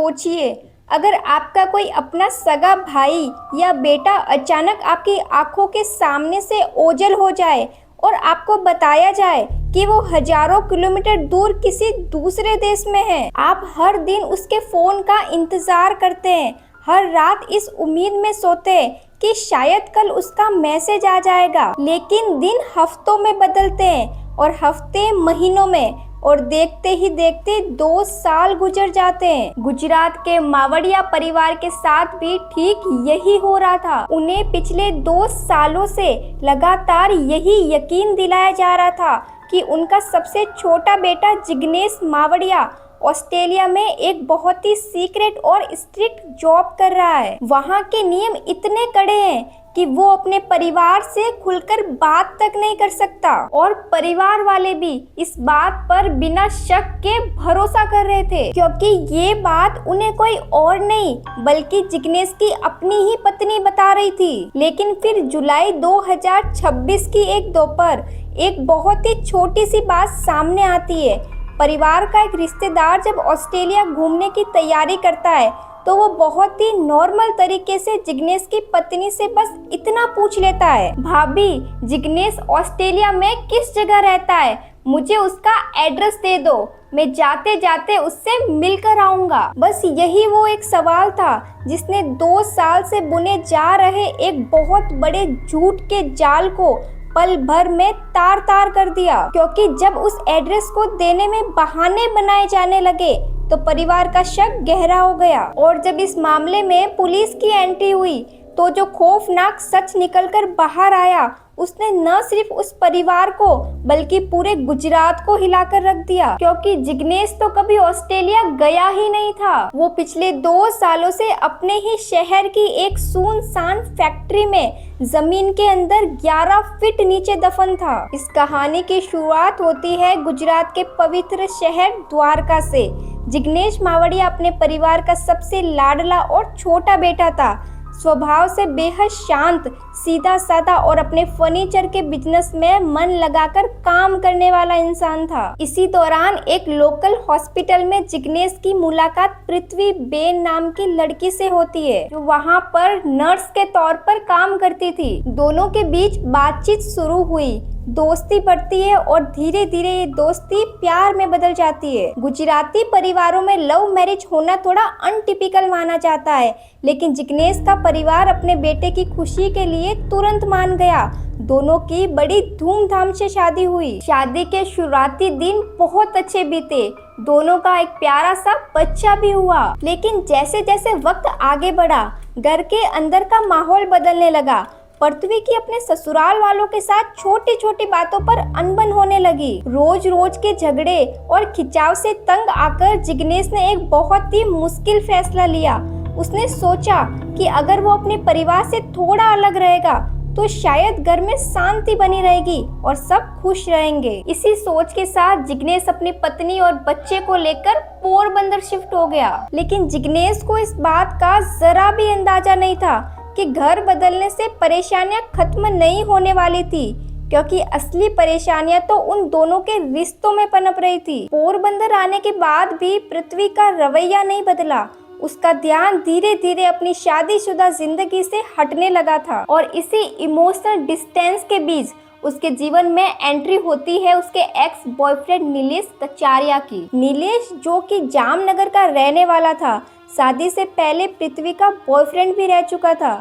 सोचिए, अगर आपका कोई अपना सगा भाई या बेटा अचानक आपकी आंखों के सामने से ओझल हो जाए और आपको बताया जाए कि वो हजारों किलोमीटर दूर किसी दूसरे देश में है। आप हर दिन उसके फोन का इंतजार करते हैं, हर रात इस उम्मीद में सोते हैं कि शायद कल उसका मैसेज आ जाएगा। लेकिन दिन हफ्तों में बदलते हैं और हफ्ते महीनों में, और देखते ही देखते 2 साल गुजर जाते हैं। गुजरात के मावड़िया परिवार के साथ भी ठीक यही हो रहा था। उन्हें पिछले 2 सालों से लगातार यही यकीन दिलाया जा रहा था कि उनका सबसे छोटा बेटा जिग्नेश मावड़िया ऑस्ट्रेलिया में एक बहुत ही सीक्रेट और स्ट्रिक्ट जॉब कर रहा है। वहाँ के नियम इतने कड़े हैं कि वो अपने परिवार से खुलकर बात तक नहीं कर सकता, और परिवार वाले भी इस बात पर बिना शक के भरोसा कर रहे थे, क्योंकि ये बात उन्हें कोई और नहीं बल्कि जिग्नेश की अपनी ही पत्नी बता रही थी। लेकिन फिर जुलाई 2026 की एक दोपहर एक बहुत ही छोटी सी बात सामने आती है। परिवार का एक रिश्तेदार जब ऑस्ट्रेलिया घूमने की तैयारी करता है तो वो बहुत ही नॉर्मल तरीके से जिग्नेश की पत्नी से बस इतना पूछ लेता है, भाभी जिग्नेश ऑस्ट्रेलिया में किस जगह रहता है, मुझे उसका एड्रेस दे दो, मैं जाते जाते उससे मिलकर आऊंगा। बस यही वो एक सवाल था जिसने 2 साल से बुने जा रहे एक बहुत बड़े झूठ के जाल को पल भर में तार तार कर दिया, क्योंकि जब उस एड्रेस को देने में बहाने बनाए जाने लगे तो परिवार का शक गहरा हो गया। और जब इस मामले में पुलिस की एंट्री हुई तो जो खौफनाक सच निकलकर बाहर आया उसने न सिर्फ उस परिवार को बल्कि पूरे गुजरात को हिलाकर रख दिया, क्योंकि जिग्नेश तो कभी ऑस्ट्रेलिया गया ही नहीं था। वो पिछले 2 सालों से अपने ही शहर की एक सुनसान फैक्ट्री में जमीन के अंदर 11 फीट नीचे दफन था। इस कहानी की शुरुआत होती है गुजरात के पवित्र शहर द्वारका से। जिग्नेश मावड़िया अपने परिवार का सबसे लाडला और छोटा बेटा था। स्वभाव से बेहद शांत, सीधा साधा और अपने फर्नीचर के बिजनेस में मन लगाकर काम करने वाला इंसान था। इसी दौरान एक लोकल हॉस्पिटल में जिग्नेश की मुलाकात पृथ्वी बेन नाम की लड़की से होती है, जो वहां पर नर्स के तौर पर काम करती थी। दोनों के बीच बातचीत शुरू हुई, दोस्ती बढ़ती है और धीरे धीरे ये दोस्ती प्यार में बदल जाती है। गुजराती परिवारों में लव मैरिज होना थोड़ा अनटिपिकल माना जाता है, लेकिन जिग्नेश का परिवार अपने बेटे की खुशी के लिए तुरंत मान गया। दोनों की बड़ी धूमधाम से शादी हुई। शादी के शुरुआती दिन बहुत अच्छे बीते, दोनों का एक प्यारा सा बच्चा भी हुआ। लेकिन जैसे जैसे वक्त आगे बढ़ा, घर के अंदर का माहौल बदलने लगा। पृथ्वी की अपने ससुराल वालों के साथ छोटी छोटी बातों पर अनबन होने लगी। रोज रोज के झगड़े और खिंचाव से तंग आकर जिग्नेश ने एक बहुत ही मुश्किल फैसला लिया। उसने सोचा कि अगर वो अपने परिवार से थोड़ा अलग रहेगा तो शायद घर में शांति बनी रहेगी और सब खुश रहेंगे। इसी सोच के साथ जिग्नेश अपनी पत्नी और बच्चे को लेकर पोरबंदर शिफ्ट हो गया। लेकिन जिग्नेश को इस बात का जरा भी अंदाजा नहीं था कि घर बदलने से परेशानियां खत्म नहीं होने वाली थी, क्योंकि असली परेशानियां तो उन दोनों के रिश्तों में पनप रही थी। पोरबंदर आने के बाद भी पृथ्वी का रवैया नहीं बदला। उसका ध्यान धीरे धीरे अपनी शादीशुदा जिंदगी से हटने लगा था, और इसी इमोशनल डिस्टेंस के बीच उसके जीवन में एंट्री होती है उसके एक्स बॉयफ्रेंड नीलेश कचारिया की। नीलेश, जो कि जामनगर का रहने वाला था, शादी से पहले पृथ्वी का बॉयफ्रेंड भी रह चुका था।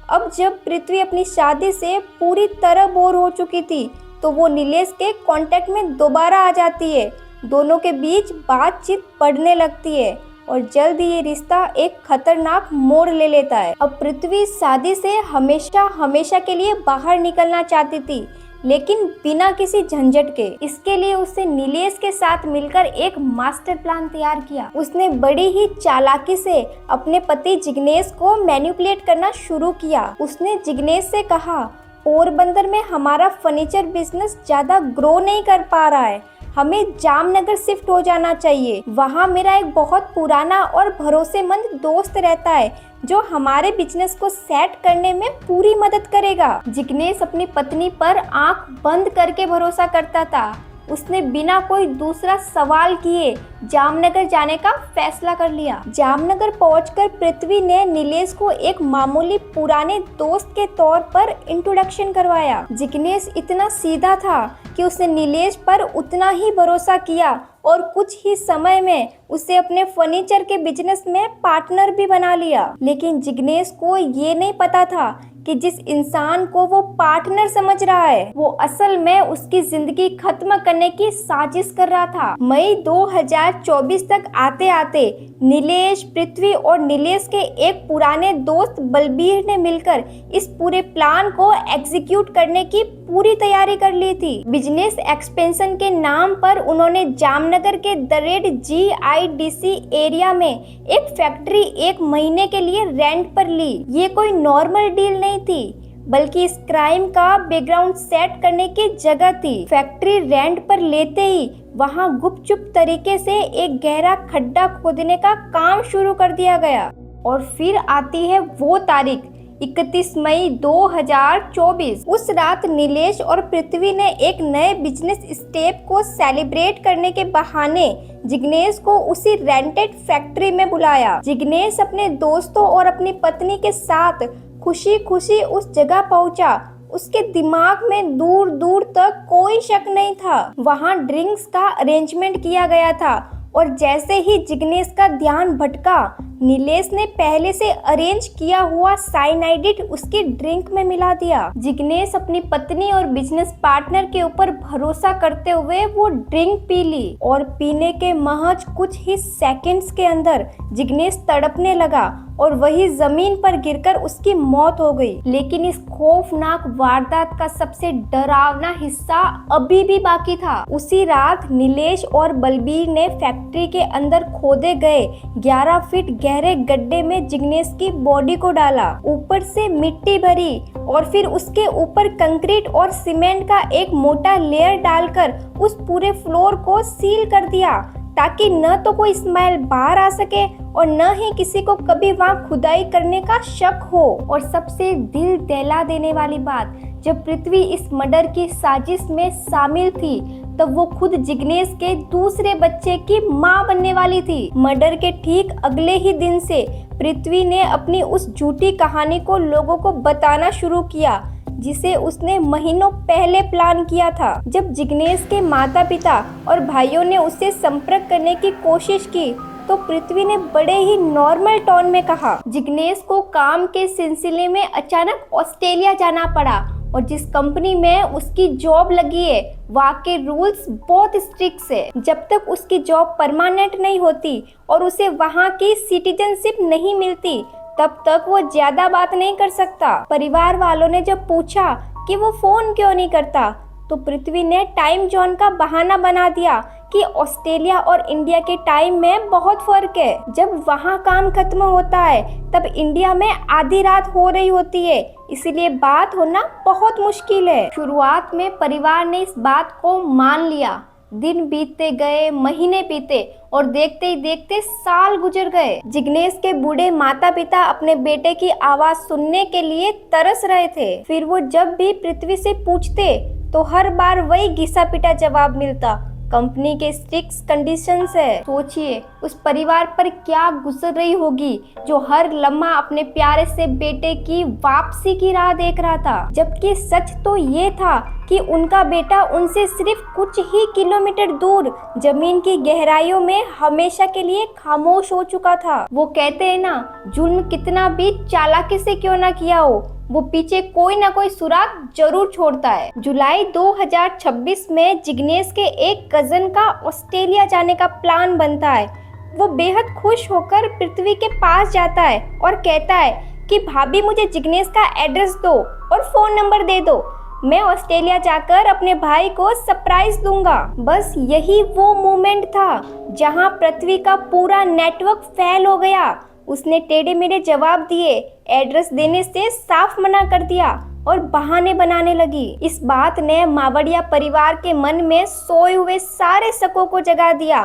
अब जब पृथ्वी अपनी शादी से पूरी तरह बोर हो चुकी थी तो वो नीलेश के कांटेक्ट में दोबारा आ जाती है। दोनों के बीच बातचीत बढ़ने लगती है और जल्द ही ये रिश्ता एक खतरनाक मोड़ ले लेता है। अब पृथ्वी शादी से हमेशा हमेशा के लिए बाहर निकलना चाहती थी, लेकिन बिना किसी झंझट के। इसके लिए उसने नीलेश के साथ मिलकर एक मास्टर प्लान तैयार किया। उसने बड़ी ही चालाकी से अपने पति जिग्नेश को मैनिपुलेट करना शुरू किया। उसने जिग्नेश से कहा, पोरबंदर में हमारा फर्नीचर बिजनेस ज्यादा ग्रो नहीं कर पा रहा है, हमें जामनगर शिफ्ट हो जाना चाहिए। वहाँ मेरा एक बहुत पुराना और भरोसेमंद दोस्त रहता है जो हमारे बिजनेस को सेट करने में पूरी मदद करेगा। जिग्नेश अपनी पत्नी पर आंख बंद करके भरोसा करता था। उसने बिना कोई दूसरा सवाल किए जामनगर जाने का फैसला कर लिया। जामनगर पहुंचकर पृथ्वी ने नीलेश को एक मामूली पुराने दोस्त के तौर पर इंट्रोडक्शन करवाया। जिग्नेश इतना सीधा था कि उसने नीलेश पर उतना ही भरोसा किया और कुछ ही समय में उसे अपने फर्नीचर के बिजनेस में पार्टनर भी बना लिया। लेकिन जिग्नेश को ये नहीं पता था कि जिस इंसान को वो पार्टनर समझ रहा है वो असल में उसकी जिंदगी खत्म करने की साजिश कर रहा था। मई 2024 तक आते आते नीलेश, पृथ्वी और नीलेश के एक पुराने दोस्त बलबीर ने मिलकर इस पूरे प्लान को एग्जीक्यूट करने की पूरी तैयारी कर ली थी। बिजनेस एक्सपेंशन के नाम पर उन्होंने जामनगर के द रेड GIDC एरिया में एक फैक्ट्री 1 महीने के लिए रेंट पर ली। ये कोई नॉर्मल डील नहीं थी बल्कि इस क्राइम का बैकग्राउंड सेट करने की जगह थी। फैक्ट्री रेंट पर लेते ही वहां गुपचुप तरीके से एक गहरा खड्डा खोदने का काम शुरू कर दिया गया। और फिर आती है वो तारीख 31 मई 2024। उस रात नीलेश और पृथ्वी ने एक नए बिजनेस स्टेप को सेलिब्रेट करने के बहाने जिग्नेश को उसी रेंटेड फैक्ट्री में बुलाया। जिग्नेश अपने दोस्तों और अपनी पत्नी के साथ खुशी खुशी उस जगह पहुंचा। उसके दिमाग में दूर दूर तक कोई शक नहीं था। वहां ड्रिंक्स का अरेंजमेंट किया गया था और जैसे ही जिग्नेश का ध्यान भटका नीलेश ने पहले से अरेंज किया हुआ साइनाइड उसकी ड्रिंक में मिला दिया। जिग्नेश अपनी पत्नी और बिजनेस पार्टनर के ऊपर भरोसा करते हुए वो ड्रिंक पी ली और पीने के महज कुछ ही सेकंड्स के अंदर जिग्नेश तड़पने लगा और वही जमीन पर गिरकर उसकी मौत हो गई। लेकिन इस खौफनाक वारदात का सबसे डरावना हिस्सा अभी भी बाकी था। उसी रात नीलेश और बलबीर ने फैक्ट्री के अंदर खोदे गए 11 फीट गहरे गड्ढे में जिग्नेश की बॉडी को डाला, ऊपर से मिट्टी भरी और फिर उसके ऊपर कंक्रीट और सीमेंट का एक मोटा लेयर डालकर उस पूरे फ्लोर को सील कर दिया ताकि न तो कोई स्मेल बाहर आ सके और न ही किसी को कभी वहां खुदाई करने का शक हो। और सबसे दिल दहला देने वाली बात, जब पृथ्वी इस मर्डर की साजिश में शामिल थी तब वो खुद जिग्नेश के दूसरे बच्चे की मां बनने वाली थी। मर्डर के ठीक अगले ही दिन से पृथ्वी ने अपनी उस झूठी कहानी को लोगों को बताना शुरू किया जिसे उसने महीनों पहले प्लान किया था। जब जिग्नेश के माता पिता और भाइयों ने उससे संपर्क करने की कोशिश की तो पृथ्वी ने बड़े ही नॉर्मल टोन में कहा, जिग्नेश को काम के सिलसिले में अचानक ऑस्ट्रेलिया जाना पड़ा और जिस कंपनी में उसकी जॉब लगी है वहाँ के रूल्स बहुत स्ट्रिक्ट है। जब तक उसकी जॉब परमानेंट नहीं होती और उसे वहाँ की सिटीजनशिप नहीं मिलती तब तक वो ज्यादा बात नहीं कर सकता। परिवार वालों ने जब पूछा कि वो फोन क्यों नहीं करता तो पृथ्वी ने टाइम जोन का बहाना बना दिया कि ऑस्ट्रेलिया और इंडिया के टाइम में बहुत फर्क है। जब वहाँ काम खत्म होता है तब इंडिया में आधी रात हो रही होती है, इसलिए बात होना बहुत मुश्किल है। शुरुआत में परिवार ने इस बात को मान लिया। दिन बीतते गए, महीने बीते और देखते ही देखते साल गुजर गए। जिग्नेश के बूढ़े माता पिता अपने बेटे की आवाज सुनने के लिए तरस रहे थे। फिर वो जब भी पृथ्वी से पूछते तो हर बार वही घिसा पिटा जवाब मिलता, कंपनी के स्ट्रिक्ट कंडीशंस है। सोचिए उस परिवार पर क्या गुजर रही होगी जो हर लम्हा अपने प्यारे से बेटे की वापसी की राह देख रहा था। जबकि सच तो ये था कि उनका बेटा उनसे सिर्फ कुछ ही किलोमीटर दूर जमीन की गहराइयों में हमेशा के लिए खामोश हो चुका था। वो कहते हैं ना, जुल्म कितना भी चालाकी से क्यों ना किया हो वो पीछे कोई ना कोई सुराग जरूर छोड़ता है। जुलाई 2026 में जिग्नेश के एक कजन का ऑस्ट्रेलिया जाने का प्लान बनता है। वो बेहद खुश होकर पृथ्वी के पास जाता है और कहता है कि भाभी मुझे जिग्नेश का एड्रेस दो और फोन नंबर दे दो, मैं ऑस्ट्रेलिया जाकर अपने भाई को सरप्राइज दूंगा। बस यही वो मोमेंट था जहां पृथ्वी का पूरा नेटवर्क फेल हो गया। उसने टेढ़े मेढ़े जवाब दिए, एड्रेस देने से साफ मना कर दिया और बहाने बनाने लगी। इस बात ने मावड़िया परिवार के मन में सोए हुए सारे शकों को जगा दिया।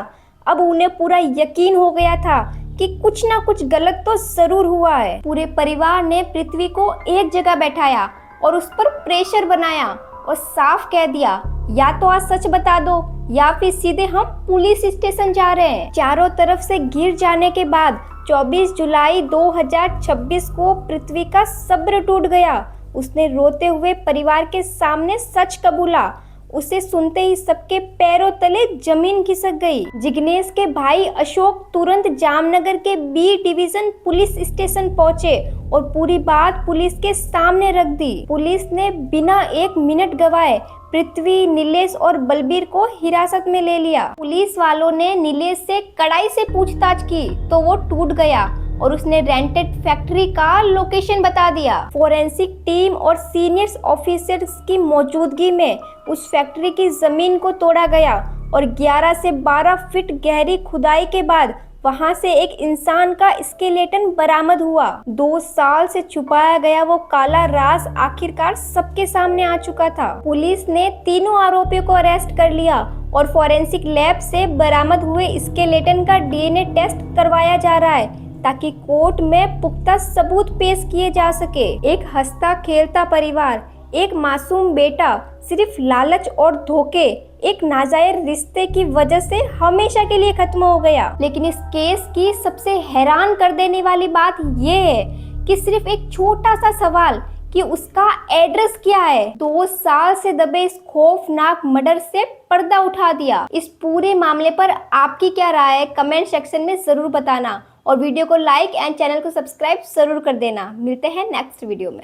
अब उन्हें पूरा यकीन हो गया था कि कुछ ना कुछ गलत तो जरूर हुआ है। पूरे परिवार ने पृथ्वी को एक जगह बैठाया और उस पर प्रेशर बनाया और साफ कह दिया, या तो आज सच बता दो या फिर सीधे हम पुलिस स्टेशन जा रहे हैं। चारों तरफ से घिर जाने के बाद 24 जुलाई 2026 को पृथ्वी का सब्र टूट गया। उसने रोते हुए परिवार के सामने सच कबूला। उसे सुनते ही सबके पैरों तले जमीन खिसक गई। जिग्नेश के भाई अशोक तुरंत जामनगर के बी डिवीजन पुलिस स्टेशन पहुंचे और पूरी बात पुलिस के सामने रख दी। पुलिस ने बिना एक मिनट गवाए पृथ्वी, नीलेश और बलबीर को हिरासत में ले लिया। पुलिस वालों ने नीलेश से कड़ाई से पूछताछ की तो वो टूट गया और उसने रेंटेड फैक्ट्री का लोकेशन बता दिया। फोरेंसिक टीम और सीनियर ऑफिसर्स की मौजूदगी में उस फैक्ट्री की जमीन को तोड़ा गया और 11 से 12 फीट गहरी खुदाई के बाद वहां से एक इंसान का स्केलेटन बरामद हुआ। 2 साल से छुपाया गया वो काला राज आखिरकार सबके सामने आ चुका था। पुलिस ने तीनों आरोपियों को अरेस्ट कर लिया और फोरेंसिक लैब से बरामद हुए स्केलेटन का डीएनए टेस्ट करवाया जा रहा है ताकि कोर्ट में पुख्ता सबूत पेश किए जा सके। एक हंसता खेलता परिवार, एक मासूम बेटा सिर्फ लालच और धोखे, एक नाजायज रिश्ते की वजह से हमेशा के लिए खत्म हो गया। लेकिन इस केस की सबसे हैरान कर देने वाली बात ये है कि सिर्फ एक छोटा सा सवाल कि उसका एड्रेस क्या है, 2 साल से दबे इस खौफनाक मर्डर से पर्दा उठा दिया। इस पूरे मामले पर आपकी क्या राय है, कमेंट सेक्शन में जरूर बताना और वीडियो को लाइक एंड चैनल को सब्सक्राइब जरूर कर देना। मिलते हैं नेक्स्ट वीडियो में।